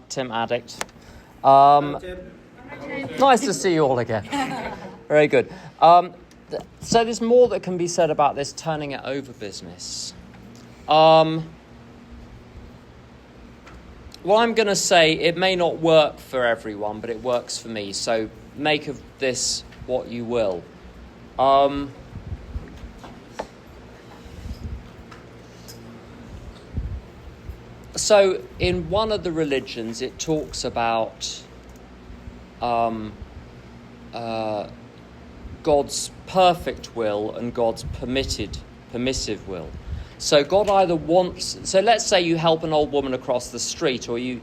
Tim Addict. Hello, Tim. Nice to see you all again. Very good. So there's more that can be said about this turning it over business. Well, I'm going to say it may not work for everyone, but it works for me. So make of this what you will. So in one of the religions, it talks about God's perfect will and God's permissive will. So God either wants... So let's say you help an old woman across the street, or you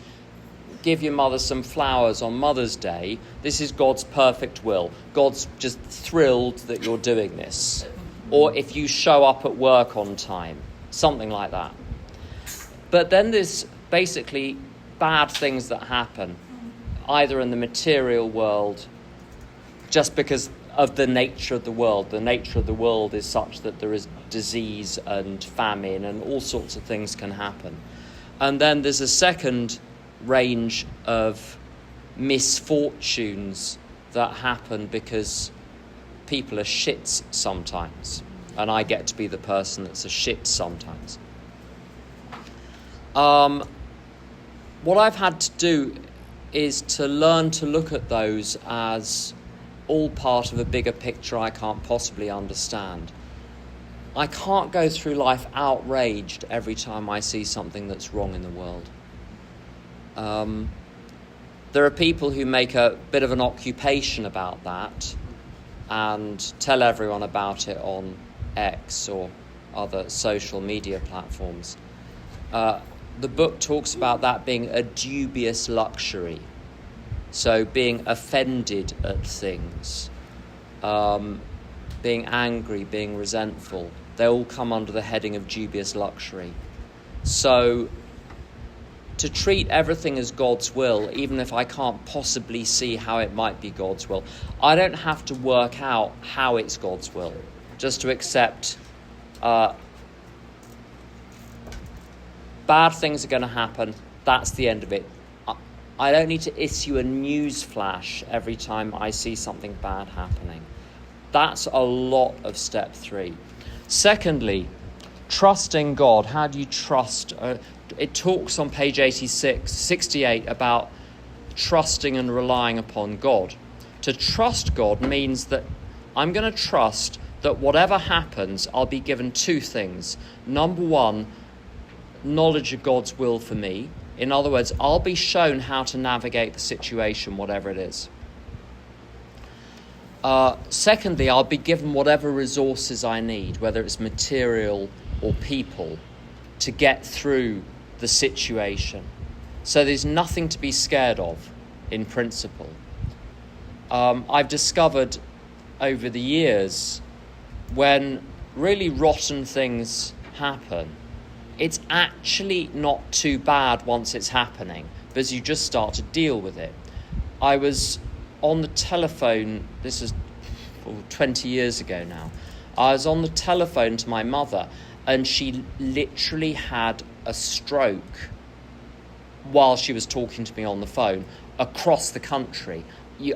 give your mother some flowers on Mother's Day. This is God's perfect will. God's just thrilled that you're doing this. Or if you show up at work on time, something like that. But then there's basically bad things that happen, either in the material world, just because of the nature of the world. The nature of the world is such that there is disease and famine and all sorts of things can happen. And then there's a second range of misfortunes that happen because people are shits sometimes. And I get to be the person that's a shit sometimes. What I've had to do is to learn to look at those as all part of a bigger picture I can't possibly understand. I can't go through life outraged every time I see something that's wrong in the world. There are people who make a bit of an occupation about that and tell everyone about it on X or other social media platforms. The book talks about that being a dubious luxury. So being offended at things, being angry, being resentful, they all come under the heading of dubious luxury. So to treat everything as God's will, even if I can't possibly see how it might be God's will, I don't have to work out how it's God's will, just to accept bad things are going to happen. That's the end of it. I don't need to issue a news flash every time I see something bad happening. That's a lot of step 3. Secondly, trusting God. How do you trust? It talks on page 68 about trusting and relying upon God. To trust God means that I'm going to trust that whatever happens, I'll be given 2 things. Number 1, knowledge of God's will for me. In other words, I'll be shown how to navigate the situation, whatever it is. Secondly, I'll be given whatever resources I need, whether it's material or people, to get through the situation. So there's nothing to be scared of, in principle. I've discovered over the years, when really rotten things happen, it's actually not too bad once it's happening, because you just start to deal with it. I was on the telephone, this is 20 years ago now. I was on the telephone to my mother, and she literally had a stroke while she was talking to me on the phone across the country.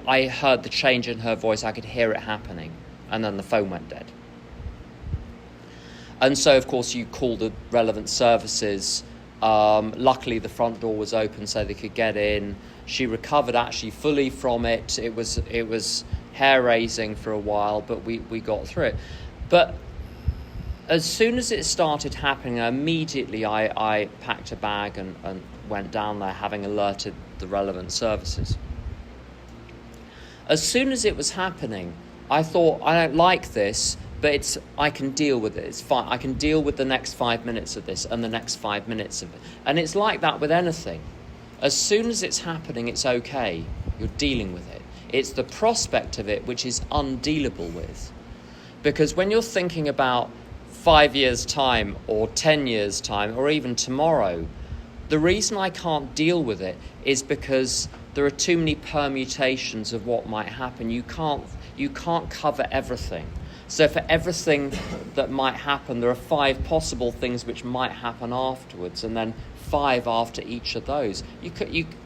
I heard the change in her voice, I could hear it happening, and then the phone went dead. And so, of course, you call the relevant services. Luckily, the front door was open so they could get in. She recovered actually fully from it. It was hair-raising for a while, but we got through it. But as soon as it started happening, immediately I packed a bag and went down there, having alerted the relevant services. As soon as it was happening, I thought, I don't like this, but I can deal with it. It's fine. I can deal with the next 5 minutes of this and the next 5 minutes of it. And it's like that with anything. As soon as it's happening, it's okay. You're dealing with it. It's the prospect of it which is undealable with. Because when you're thinking about 5 years' time or 10 years' time or even tomorrow, the reason I can't deal with it is because there are too many permutations of what might happen. You can't cover everything. So for everything that might happen, there are 5 possible things which might happen afterwards, and then 5 after each of those.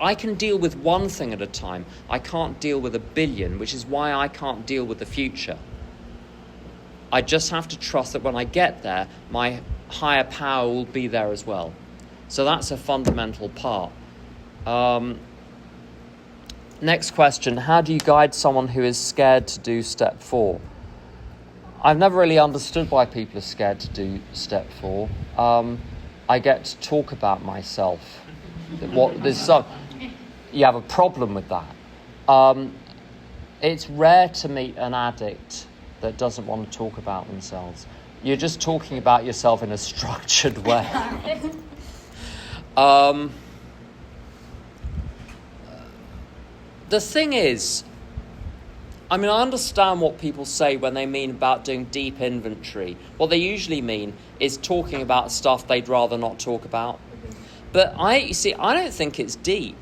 I can deal with one thing at a time. I can't deal with a billion, which is why I can't deal with the future. I just have to trust that when I get there, my higher power will be there as well. So that's a fundamental part. Next question, how do you guide someone who is scared to do step 4? I've never really understood why people are scared to do step 4. I get to talk about myself. You have a problem with that. It's rare to meet an addict that doesn't want to talk about themselves. You're just talking about yourself in a structured way. The thing is, I understand what people say when they mean about doing deep inventory. What they usually mean is talking about stuff they'd rather not talk about. But I don't think it's deep.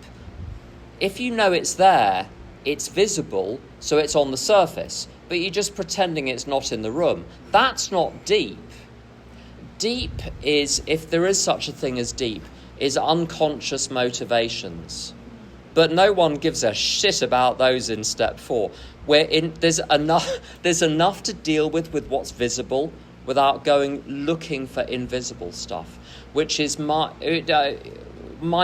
If you know it's there, it's visible, so it's on the surface. But you're just pretending it's not in the room. That's not deep. Deep is, if there is such a thing as deep, is unconscious motivations. But no one gives a shit about those in step 4. There's enough to deal with what's visible without going looking for invisible stuff, which is my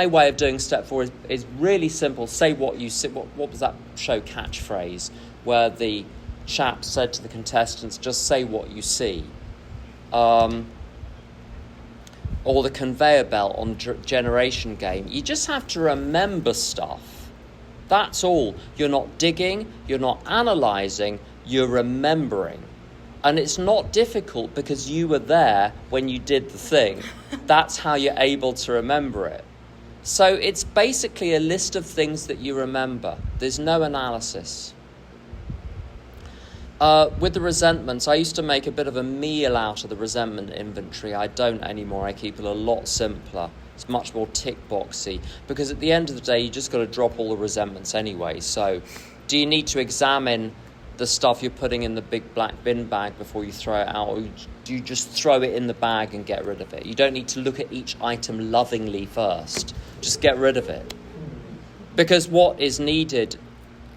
way of doing step 4 is really simple. Say what you see. What was that show Catchphrase, where the chap said to the contestants, just say what you see. Or the conveyor belt on Generation Game. You just have to remember stuff. That's all. You're not digging, you're not analysing, you're remembering. And it's not difficult because you were there when you did the thing. That's how you're able to remember it. So it's basically a list of things that you remember. There's no analysis. With the resentments, I used to make a bit of a meal out of the resentment inventory. I don't anymore. I keep it a lot simpler. It's much more tick boxy because at the end of the day, you just got to drop all the resentments anyway. So do you need to examine the stuff you're putting in the big black bin bag before you throw it out, or do you just throw it in the bag and get rid of it? You don't need to look at each item lovingly first. Just get rid of it. Because what is needed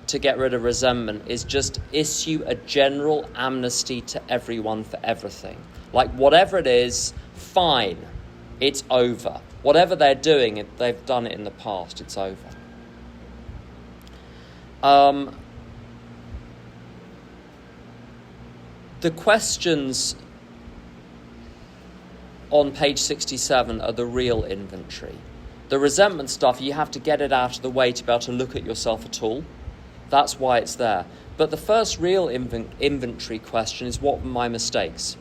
to get rid of resentment is just issue a general amnesty to everyone for everything. Like whatever it is, fine, it's over. Whatever they're doing, they've done it in the past, it's over. The questions on page 67 are the real inventory. The resentment stuff, you have to get it out of the way to be able to look at yourself at all. That's why it's there. But the first real inventory question is, what were my mistakes?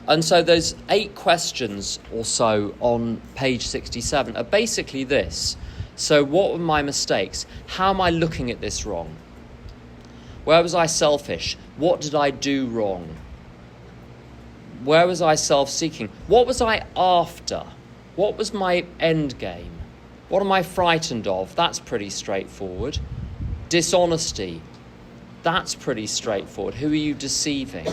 And so those 8 questions or so on page 67 are basically this. So what were my mistakes? How am I looking at this wrong? Where was I selfish? What did I do wrong? Where was I self-seeking? What was I after? What was my end game? What am I frightened of? That's pretty straightforward. Dishonesty. That's pretty straightforward. Who are you deceiving?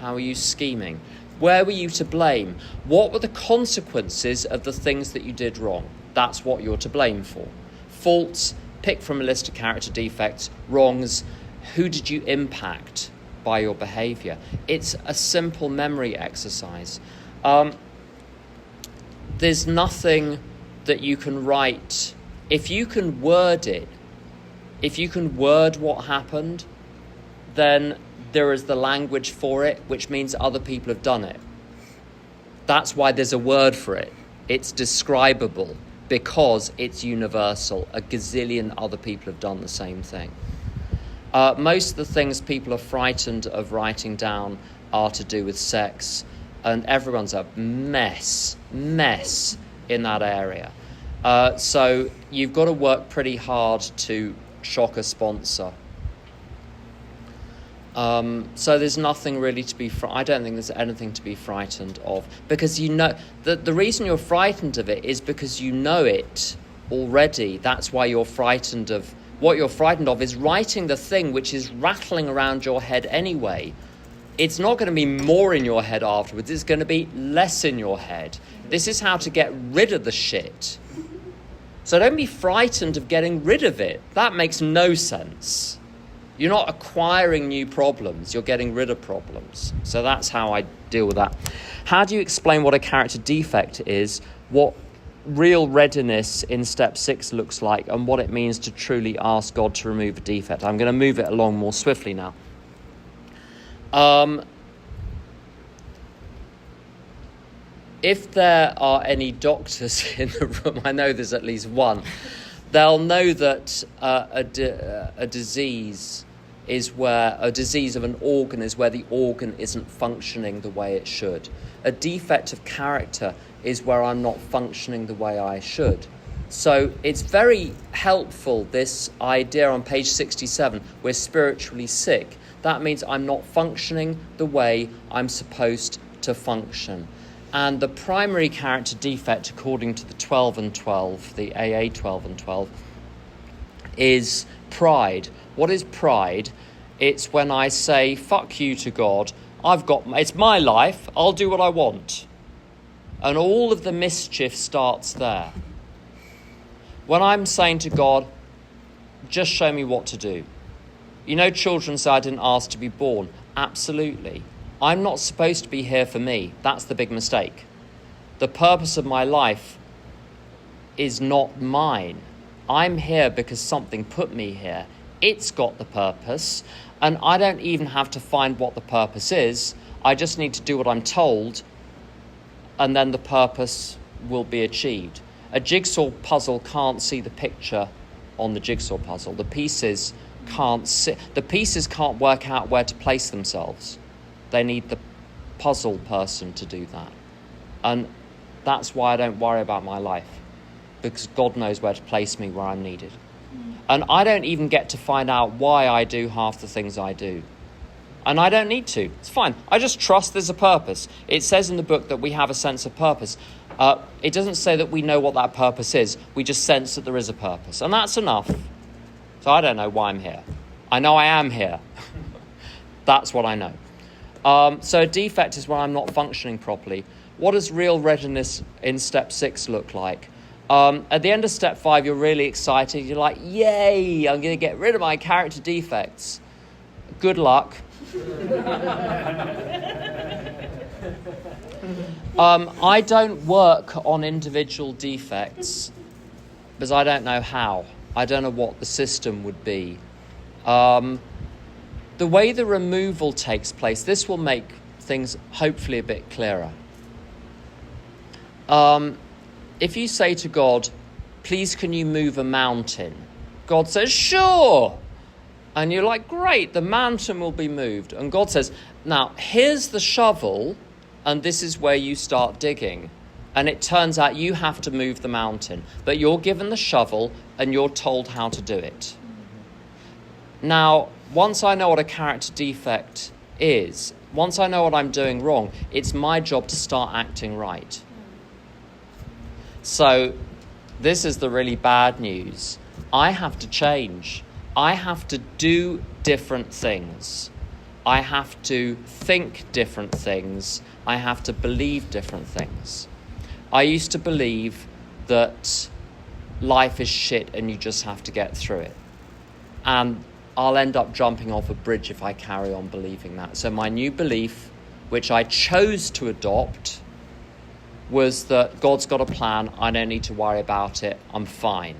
How are you scheming? Where were you to blame? What were the consequences of the things that you did wrong? That's what you're to blame for. Faults, pick from a list of character defects. Wrongs, who did you impact by your behaviour? It's a simple memory exercise. There's nothing that you can write. If you can word it, if you can word what happened, then there is the language for it, which means other people have done it. That's why there's a word for it. It's describable because it's universal. A gazillion other people have done the same thing. Most of the things people are frightened of writing down are to do with sex, and everyone's a mess in that area. So you've got to work pretty hard to shock a sponsor. So there's nothing really to be I don't think there's anything to be frightened of, because you know the reason you're frightened of it is because you know it already. That's why you're frightened of What you're frightened of is writing the thing which is rattling around your head anyway. It's not going to be more in your head afterwards. It's going to be less in your head. This is how to get rid of the shit. So don't be frightened of getting rid of it. That makes no sense. You're not acquiring new problems. You're getting rid of problems. So that's how I deal with that. How do you explain what a character defect is, what real readiness in step 6 looks like, and what it means to truly ask God to remove a defect? I'm going to move it along more swiftly now. If there are any doctors in the room, I know there's at least one, they'll know that a disease of an organ is where the organ isn't functioning the way it should. A defect of character is where I'm not functioning the way I should. So it's very helpful, this idea on page 67, we're spiritually sick. That means I'm not functioning the way I'm supposed to function. And the primary character defect, according to the 12 and 12, the AA 12 and 12, is pride. What is pride? It's when I say, fuck you to God, it's my life, I'll do what I want. And all of the mischief starts there. When I'm saying to God, just show me what to do. You know, children say I didn't ask to be born. Absolutely. I'm not supposed to be here for me. That's the big mistake. The purpose of my life is not mine. I'm here because something put me here. It's got the purpose, and I don't even have to find what the purpose is. I just need to do what I'm told, and then the purpose will be achieved. A jigsaw puzzle can't see the picture on the jigsaw puzzle. The pieces can't work out where to place themselves. They need the puzzle person to do that. And that's why I don't worry about my life, because God knows where to place me where I'm needed. And I don't even get to find out why I do half the things I do. And I don't need to. It's fine. I just trust there's a purpose. It says in the book that we have a sense of purpose. It doesn't say that we know what that purpose is. We just sense that there is a purpose. And that's enough. So I don't know why I'm here. I know I am here. That's what I know. So a defect is when I'm not functioning properly. What does real readiness in step 6 look like? At the end of step 5, you're really excited. You're like, yay, I'm going to get rid of my character defects. Good luck. I don't work on individual defects because I don't know how. I don't know what the system would be. The way the removal takes place, this will make things hopefully a bit clearer. If you say to God, please can you move a mountain? God says, sure. And you're like, great, the mountain will be moved. And God says, now here's the shovel, and this is where you start digging. And it turns out you have to move the mountain, but you're given the shovel and you're told how to do it. Now, once I know what a character defect is, once I know what I'm doing wrong, it's my job to start acting right. So this is the really bad news. I have to change. I have to do different things. I have to think different things. I have to believe different things. I used to believe that life is shit and you just have to get through it. And I'll end up jumping off a bridge if I carry on believing that. So my new belief, which I chose to adopt, was that God's got a plan. I don't need to worry about it. I'm fine.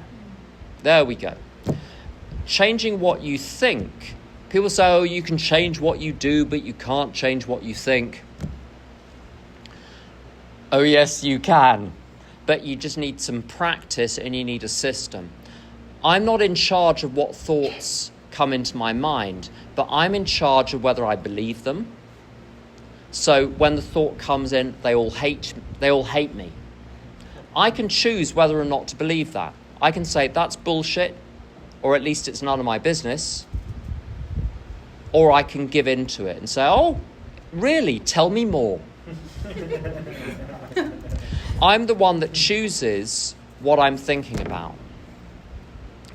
There we go. Changing what you think. People say, oh, you can change what you do, but you can't change what you think. Oh, yes, you can. But you just need some practice and you need a system. I'm not in charge of what thoughts come into my mind, but I'm in charge of whether I believe them. So when the thought comes in, they all hate me. I can choose whether or not to believe that. I can say that's bullshit, or at least it's none of my business. Or I can give in to it and say, oh, really? Tell me more. I'm the one that chooses what I'm thinking about.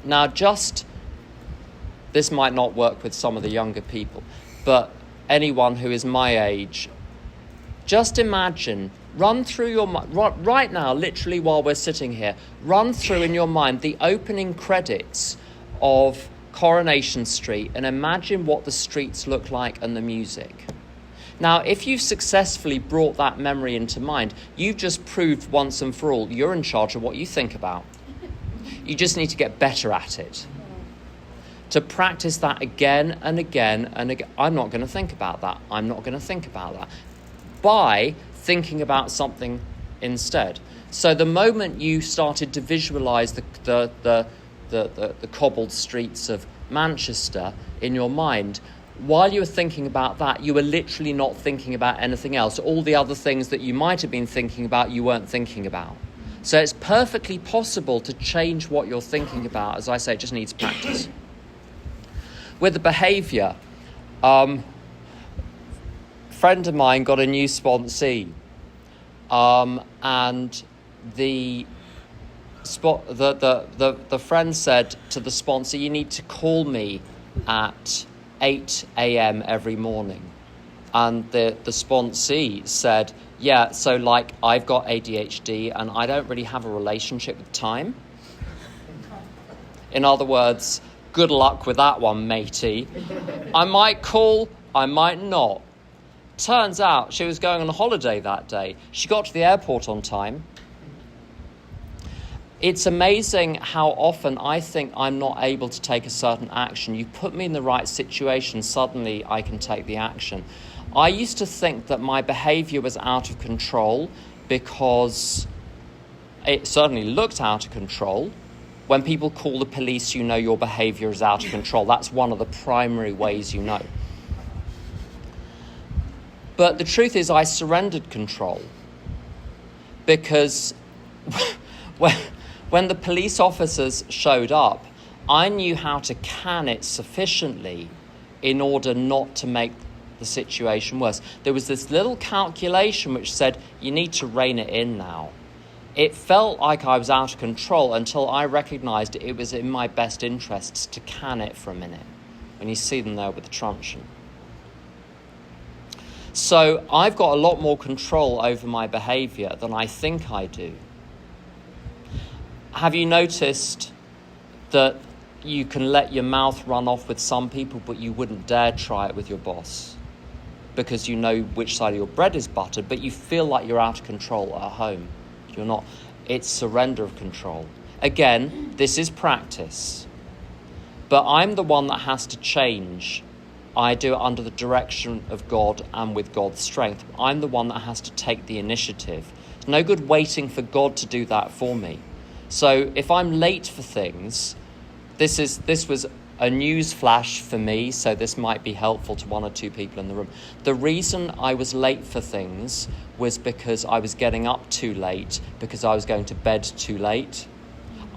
Now, just this might not work with some of the younger people, but anyone who is my age, just imagine, run through your mind, right now, literally while we're sitting here, run through in your mind the opening credits of Coronation Street and imagine what the streets look like and the music. Now, if you've successfully brought that memory into mind, you've just proved once and for all you're in charge of what you think about. You just need to get better at it. To practice that again and again and again. I'm not going to think about that. I'm not going to think about that. By thinking about something instead. So the moment you started to visualise the cobbled streets of Manchester in your mind, while you were thinking about that, you were literally not thinking about anything else. All the other things that you might have been thinking about, you weren't thinking about. So it's perfectly possible to change what you're thinking about. As I say, it just needs practice. With the behaviour, friend of mine got a new sponsee, and the friend said to the sponsor, "You need to call me at 8 a.m. every morning." And the sponsee said, "Yeah, so like I've got ADHD and I don't really have a relationship with time." In other words, good luck with that one, matey. I might call, I might not. Turns out she was going on a holiday that day. She got to the airport on time. It's amazing how often I think I'm not able to take a certain action. You put me in the right situation, suddenly I can take the action. I used to think that my behaviour was out of control because it certainly looked out of control. When people call the police, you know your behaviour is out of control. That's one of the primary ways you know. But the truth is I surrendered control because when the police officers showed up, I knew how to can it sufficiently in order not to make the situation worse. There was this little calculation which said, you need to rein it in now. It felt like I was out of control until I recognised it was in my best interests to can it for a minute. When you see them there with the truncheon. So I've got a lot more control over my behaviour than I think I do. Have you noticed that you can let your mouth run off with some people, but you wouldn't dare try it with your boss? Because you know which side of your bread is buttered, but you feel like you're out of control at home. You're not. It's surrender of control. Again, this is practice. But I'm the one that has to change. I do it under the direction of God and with God's strength. I'm the one that has to take the initiative. It's no good waiting for God to do that for me. So if I'm late for things, this was a news flash for me, so this might be helpful to one or two people in the room. The reason I was late for things was because I was getting up too late, because I was going to bed too late.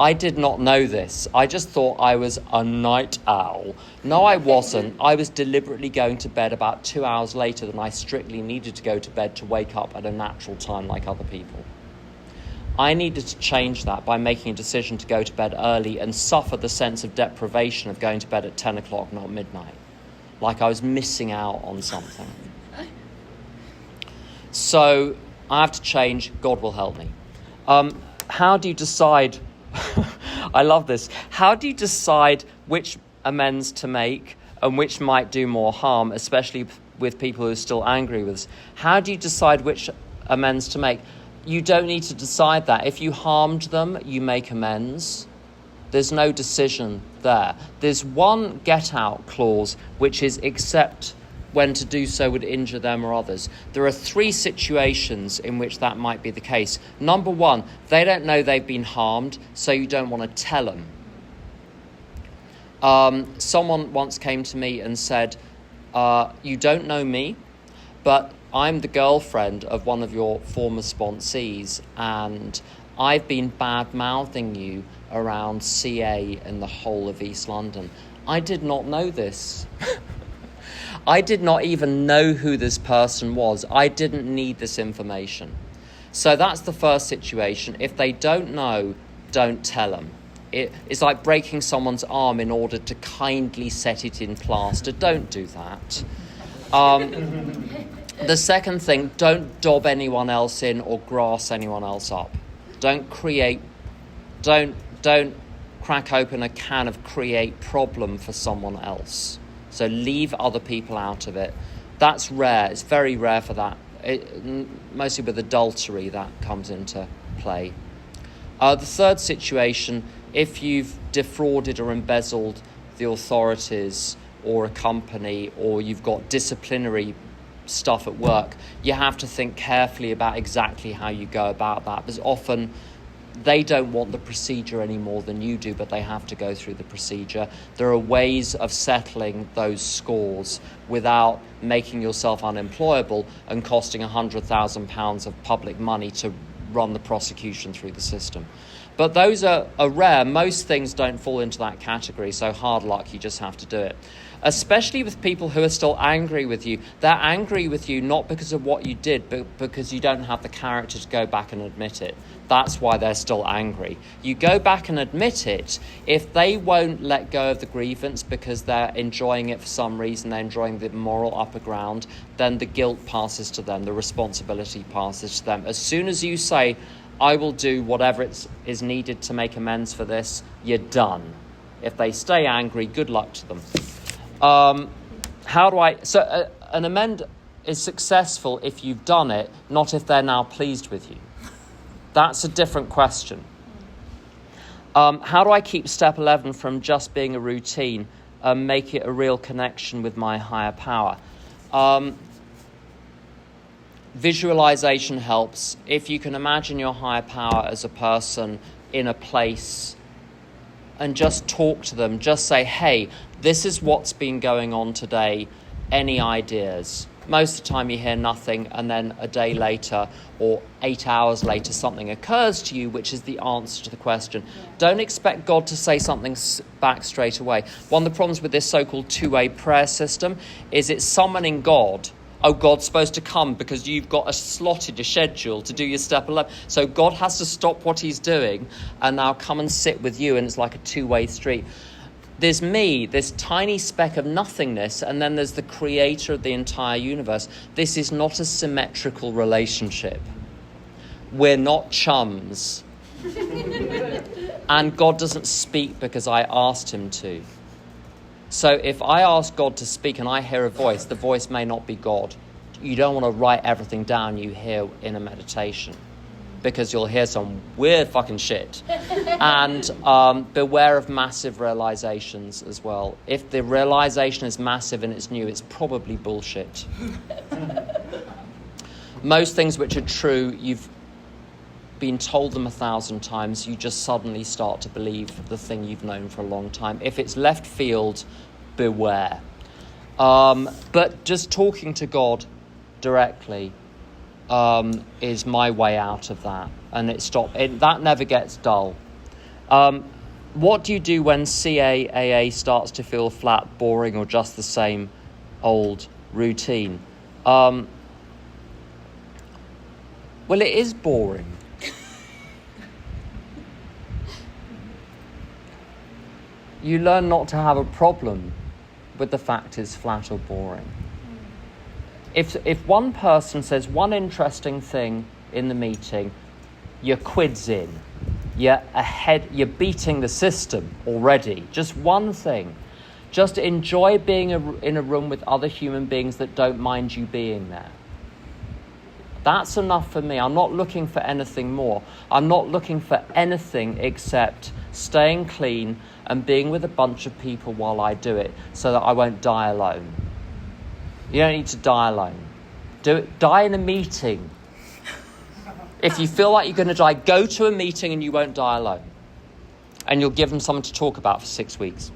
I did not know this. I just thought I was a night owl. No, I wasn't. I was deliberately going to bed about 2 hours later than I strictly needed to go to bed to wake up at a natural time like other people. I needed to change that by making a decision to go to bed early and suffer the sense of deprivation of going to bed at 10 o'clock, not midnight. Like I was missing out on something. So I have to change. God will help me. How do you decide? I love this. How do you decide which amends to make and which might do more harm, especially with people who are still angry with us? How do you decide which amends to make? You don't need to decide that. If you harmed them, you make amends. There's no decision there. There's one get-out clause, which is except when to do so would injure them or others. There are 3 situations in which that might be the case. Number 1, they don't know they've been harmed, so you don't want to tell them. Someone once came to me and said, you don't know me, but I'm the girlfriend of one of your former sponsees, and I've been bad-mouthing you around CA and the whole of East London. I did not know this. I did not even know who this person was. I didn't need this information. So that's the first situation. If they don't know, don't tell them. it's like breaking someone's arm in order to kindly set it in plaster. Don't do that. The second thing, don't dob anyone else in or grass anyone else up. Don't crack open a can of create problem for someone else. So leave other people out of it. That's rare. It's very rare for that. Mostly with adultery that comes into play. The third situation, if you've defrauded or embezzled the authorities or a company, or you've got disciplinary stuff at work, you have to think carefully about exactly how you go about that, because often they don't want the procedure any more than you do, but they have to go through the procedure. There are ways of settling those scores without making yourself unemployable and costing £100,000 of public money to run the prosecution through the system. But those are rare. Most things don't fall into that category, so hard luck, you just have to do it. Especially with people who are still angry with you. They're angry with you not because of what you did, but because you don't have the character to go back and admit it. That's why they're still angry. You go back and admit it. If they won't let go of the grievance because they're enjoying it for some reason, they're enjoying the moral upper ground, then the guilt passes to them, the responsibility passes to them. As soon as you say, I will do whatever is needed to make amends for this, you're done. If they stay angry, good luck to them. An amend is successful if you've done it, not if they're now pleased with you. That's a different question. How do I keep step 11 from just being a routine and make it a real connection with my higher power? Visualization helps. If you can imagine your higher power as a person in a place and just talk to them, just say, hey, this is what's been going on today. Any ideas? Most of the time you hear nothing, and then a day later or 8 hours later something occurs to you, which is the answer to the question. Yeah. Don't expect God to say something back straight away. One of the problems with this so-called two-way prayer system is it's summoning God. Oh, God's supposed to come because you've got a slotted a schedule to do your step 11. So God has to stop what he's doing and now come and sit with you, and it's like a two-way street. There's me, this tiny speck of nothingness, and then there's the creator of the entire universe. This is not a symmetrical relationship. We're not chums. And God doesn't speak because I asked him to. So if I ask God to speak and I hear a voice, the voice may not be God. You don't want to write everything down you hear in a meditation, because you'll hear some weird fucking shit. And beware of massive realizations as well. If the realization is massive and it's new, it's probably bullshit. Most things which are true, you've been told them 1,000 times, you just suddenly start to believe the thing you've known for a long time. If it's left field, beware. But just talking to God directly is my way out of that, and that never gets dull. What do you do when CAAA starts to feel flat, boring, or just the same old routine? Well, it is boring. You learn not to have a problem with the fact it's flat or boring. If one person says one interesting thing in the meeting, you're quids in. You're ahead. You're beating the system already. Just one thing. Just enjoy being in a room with other human beings that don't mind you being there. That's enough for me. I'm not looking for anything more. I'm not looking for anything except staying clean and being with a bunch of people while I do it, so that I won't die alone. You don't need to die alone. Die in a meeting. If you feel like you're going to die, go to a meeting and you won't die alone. And you'll give them something to talk about for 6 weeks.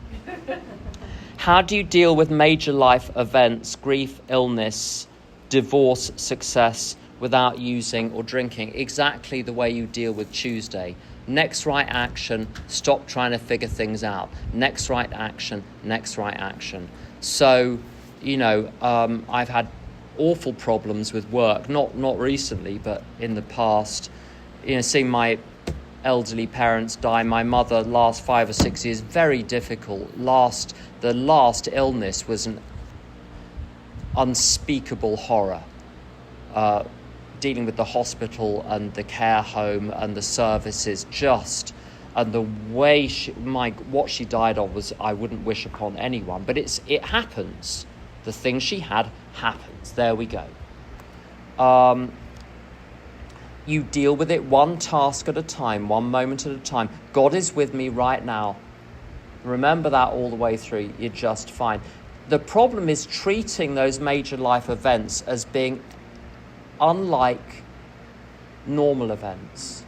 How do you deal with major life events, grief, illness, divorce, success, without using or drinking? Exactly the way you deal with Tuesday. Next right action, stop trying to figure things out. Next right action, next right action. So, I've had awful problems with work, not recently, but in the past. Seeing my elderly parents die. My mother, last 5 or 6 years, very difficult. The last illness was an unspeakable horror. Dealing with the hospital and the care home and the services, and the way what she died of was, I wouldn't wish upon anyone. But it happens. The thing she had happens. There we go. You deal with it one task at a time, one moment at a time. God is with me right now. Remember that all the way through. You're just fine. The problem is treating those major life events as being unlike normal events.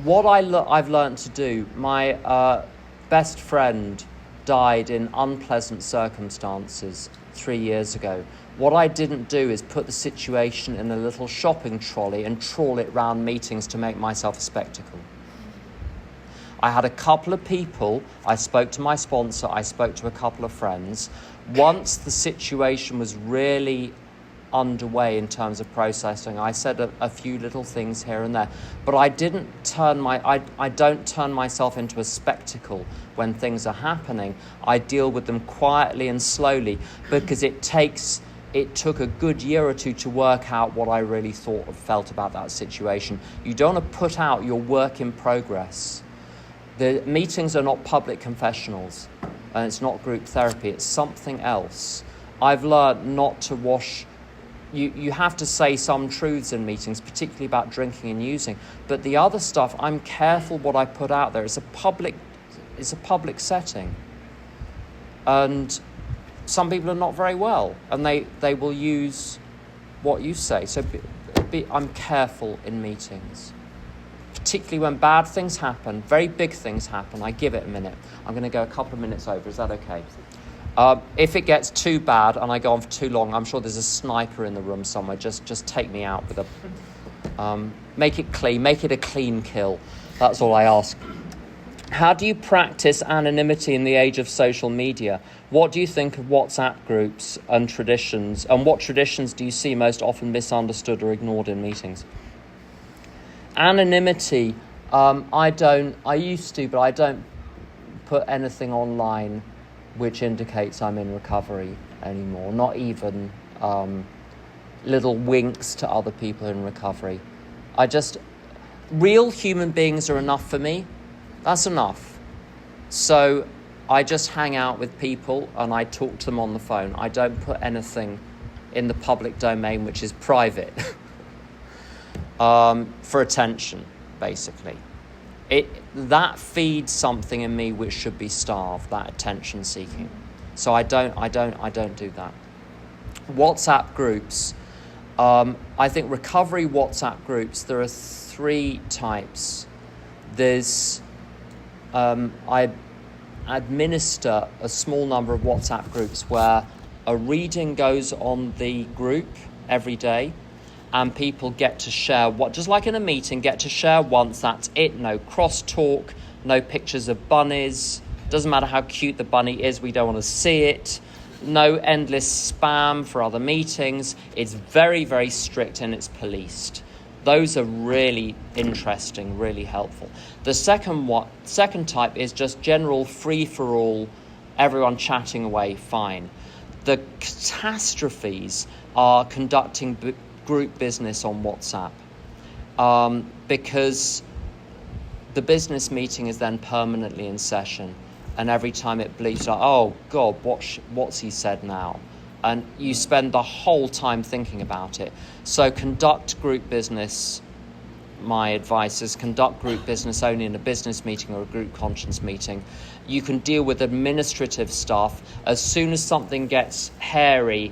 What I've learned to do, my best friend died in unpleasant circumstances 3 years ago. What I didn't do is put the situation in a little shopping trolley and trawl it round meetings to make myself a spectacle. I had a couple of people, I spoke to my sponsor, I spoke to a couple of friends. Once the situation was really underway in terms of processing, I said a few little things here and there, but I don't turn myself into a spectacle when things are happening. I deal with them quietly and slowly, because it took a good year or two to work out what I really thought or felt about that situation. You don't want to put out your work in progress. The meetings are not public confessionals, and it's not group therapy, it's something else. I've learned not to wash. You have to say some truths in meetings, particularly about drinking and using. But the other stuff, I'm careful what I put out there. It's a public setting. And some people are not very well, and they will use what you say. So I'm careful in meetings. Particularly when bad things happen, very big things happen, I give it a minute. I'm going to go a couple of minutes over. Is that okay? If it gets too bad and I go on for too long, I'm sure there's a sniper in the room somewhere. Just take me out with a... make it clean. Make it a clean kill. That's all I ask. How do you practice anonymity in the age of social media? What do you think of WhatsApp groups and traditions? And what traditions do you see most often misunderstood or ignored in meetings? Anonymity, I used to, but I don't put anything online which indicates I'm in recovery anymore. Not even little winks to other people in recovery. Real human beings are enough for me. That's enough. So I just hang out with people and I talk to them on the phone. I don't put anything in the public domain which is private for attention, basically. That feeds something in me which should be starved, that attention seeking. So I don't do that. WhatsApp groups. I think recovery WhatsApp groups, there are 3 types. There's I administer a small number of WhatsApp groups where a reading goes on the group every day, and people get to share, just like in a meeting, get to share once, that's it. No cross-talk, no pictures of bunnies. Doesn't matter how cute the bunny is, we don't want to see it. No endless spam for other meetings. It's very, very strict and it's policed. Those are really interesting, really helpful. The second type is just general free-for-all, everyone chatting away, fine. The catastrophes are conducting group business on WhatsApp, because the business meeting is then permanently in session, and every time it bleeps like, oh God, what's he said now? And you spend the whole time thinking about it. So conduct group business. My advice is conduct group business only in a business meeting or a group conscience meeting. You can deal with administrative stuff. As soon as something gets hairy,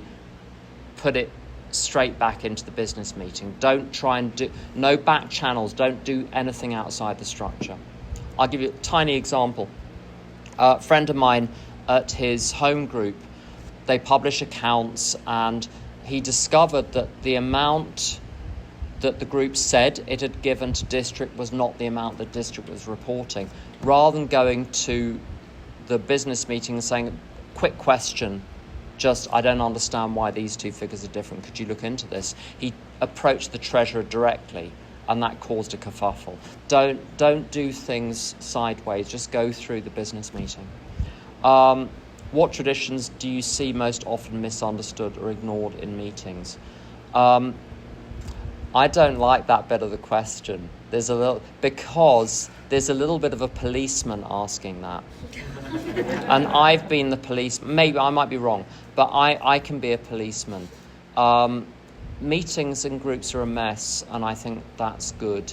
put it straight back into the business meeting. Don't try and do, no back channels. Don't do anything outside the structure. I'll give you a tiny example. A friend of mine at his home group, they publish accounts, and he discovered that the amount that the group said it had given to district was not the amount that district was reporting. Rather than going to the business meeting and saying, quick question, I don't understand why these 2 figures are different. Could you look into this? He approached the treasurer directly, and that caused a kerfuffle. Don't do things sideways. Just go through the business meeting. What traditions do you see most often misunderstood or ignored in meetings? I don't like that bit of the question. There's a little bit of a policeman asking that. And I've been the police. Maybe I might be wrong, but I can be a policeman. Meetings and groups are a mess, and I think that's good.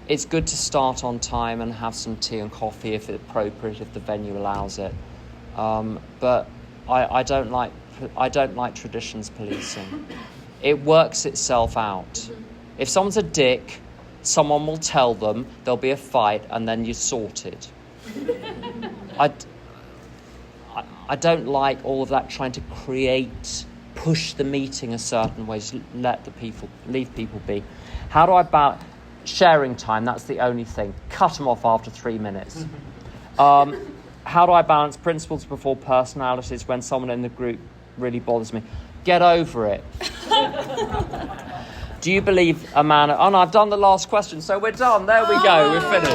It's good to start on time and have some tea and coffee if it's appropriate, if the venue allows it. But I don't like traditions policing. It works itself out. If someone's a dick, someone will tell them, there'll be a fight, and then you're sorted. I don't like all of that trying to push the meeting a certain way, just leave people be. How do I balance sharing time? That's the only thing. Cut them off after 3 minutes. How do I balance principles before personalities when someone in the group really bothers me? Get over it. Do you believe a man... Oh, no, I've done the last question, so we're done. There we go. We're finished.